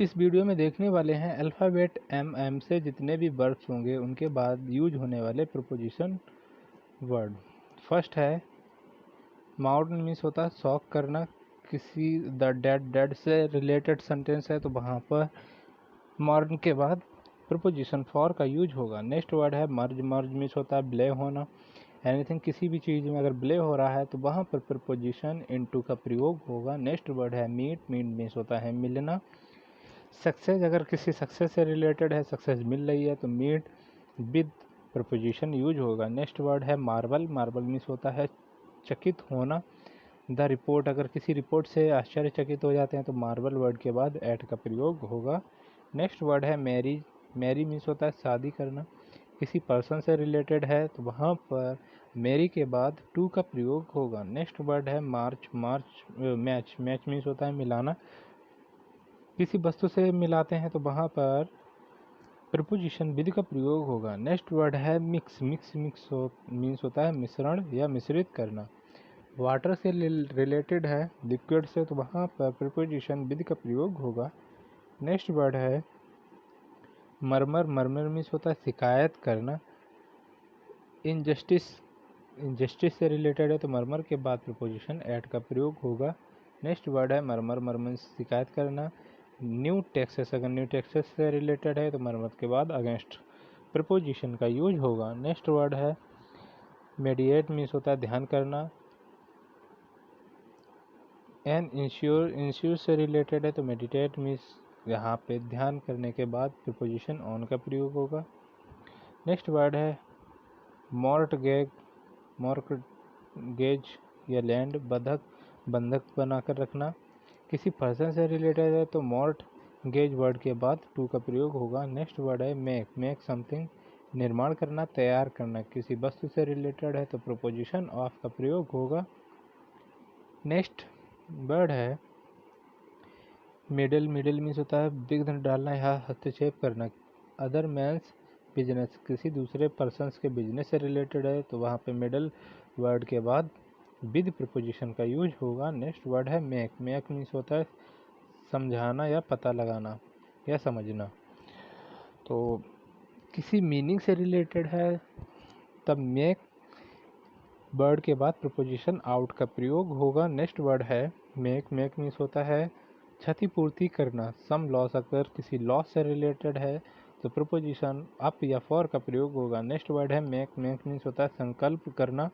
इस वीडियो में देखने वाले हैं अल्फ़ाबेट एम से जितने भी वर्ड्स होंगे उनके बाद यूज होने वाले प्रोपोजिशन वर्ड। फर्स्ट है माउंटेन, मीन्स होता है शौक करना। किसी द डेड से रिलेटेड सेंटेंस है तो वहाँ पर मॉर्न के बाद प्रोपोजिशन फॉर का यूज होगा। नेक्स्ट वर्ड है मर्ज। मर्ज मीन्स होता है ब्ले होना। एनीथिंग, किसी भी चीज़ में अगर ब्ले हो रहा है तो वहाँ पर प्रोपोजिशन इनटू का प्रयोग होगा। नेक्स्ट वर्ड है मीट। मीट मीन्स होता है मिलना। सक्सेस, अगर किसी सक्सेस से रिलेटेड है, सक्सेस मिल रही है तो मीट विद प्रपोजिशन यूज होगा। नेक्स्ट वर्ड है मार्वल। मार्वल मीन्स होता है चकित होना। द रिपोर्ट, अगर किसी रिपोर्ट से आश्चर्यचकित हो जाते हैं तो मार्वल वर्ड के बाद एट का प्रयोग होगा। नेक्स्ट वर्ड है मैरिज। मैरी मीन्स होता है शादी करना। किसी पर्सन से रिलेटेड है तो वहाँ पर मैरी के बाद टू का प्रयोग होगा। नेक्स्ट वर्ड है मार्च। मार्च मैच। मैच मीन्स होता है मिलाना। किसी वस्तु से मिलाते हैं तो वहाँ पर प्रपोजिशन विद का प्रयोग होगा। नेक्स्ट वर्ड है मिक्स। मिक्स मीन्स होता है मिश्रण या मिश्रित करना। वाटर से रिलेटेड है, लिक्विड से, तो वहाँ पर प्रपोजिशन विद का प्रयोग होगा। नेक्स्ट वर्ड है मरमर। मरमर मीन्स होता है शिकायत करना। इनजस्टिस, इनजस्टिस से रिलेटेड है तो मरमर के बाद प्रपोजिशन एट का प्रयोग होगा। नेक्स्ट वर्ड है मरमर। मरमर शिकायत करना। न्यू टेक्सेस, अगर न्यू टेक्सेस से रिलेटेड है तो मरमर के बाद अगेंस्ट प्रपोजिशन का यूज होगा। नेक्स्ट वर्ड है मेडिएट, मीन्स होता है ध्यान करना। एन इंश्योर, इंश्योर से रिलेटेड है तो मेडिटेट मीन्स यहाँ पे ध्यान करने के बाद प्रपोजिशन ऑन का प्रयोग होगा। नेक्स्ट वर्ड है मॉर्टगेज। मॉर्टगेज या लैंड, बंधक, बंधक बनाकर रखना। किसी पर्सन से रिलेटेड है तो मॉर्ट गेज वर्ड के बाद टू का प्रयोग होगा। नेक्स्ट वर्ड है मेक। मेक समथिंग, निर्माण करना, तैयार करना। किसी वस्तु से रिलेटेड है तो प्रोपोजिशन ऑफ का प्रयोग होगा। नेक्स्ट वर्ड है मिडिल। मिडिल मीन्स होता है विघ्न डालना या हस्तक्षेप करना। अदर मैंस बिजनेस, किसी दूसरे पर्सनस के बिजनेस से रिलेटेड है तो वहाँ पे मिडिल वर्ड के बाद विद प्रपोजिशन का यूज होगा। नेक्स्ट वर्ड है मेक। मेक मीन्स होता है समझाना या पता लगाना या समझना। तो किसी मीनिंग से रिलेटेड है तब मेक वर्ड के बाद प्रपोजिशन आउट का प्रयोग होगा। नेक्स्ट वर्ड है मेक। मेक मीन्स होता है क्षतिपूर्ति करना। सम लॉस, अगर किसी लॉस से रिलेटेड है तो प्रपोजिशन अप या फॉर का प्रयोग होगा। नेक्स्ट वर्ड है मेक। मेक मीन्स होता है संकल्प करना।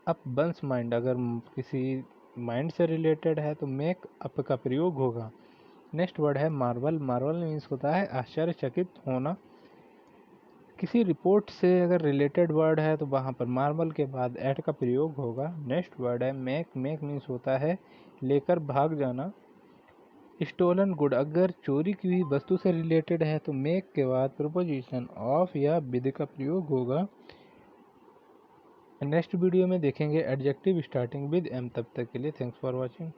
अप वंस माइंड, अगर किसी माइंड से रिलेटेड है तो मेक अप का प्रयोग होगा। नेक्स्ट वर्ड है मार्वल। मार्वल मीन्स होता है आश्चर्यचकित होना। किसी रिपोर्ट से अगर रिलेटेड वर्ड है तो वहाँ पर मार्वल के बाद एट का प्रयोग होगा। नेक्स्ट वर्ड है मेक। मेक मीन्स होता है लेकर भाग जाना। स्टोलन गुड, अगर चोरी की हुई वस्तु से रिलेटेड है तो मेक के बाद प्रपोजिशन ऑफ या विद का प्रयोग होगा। नेक्स्ट वीडियो में देखेंगे एडजेक्टिव स्टार्टिंग विद एम। तब तक के लिए थैंक्स फॉर वॉचिंग।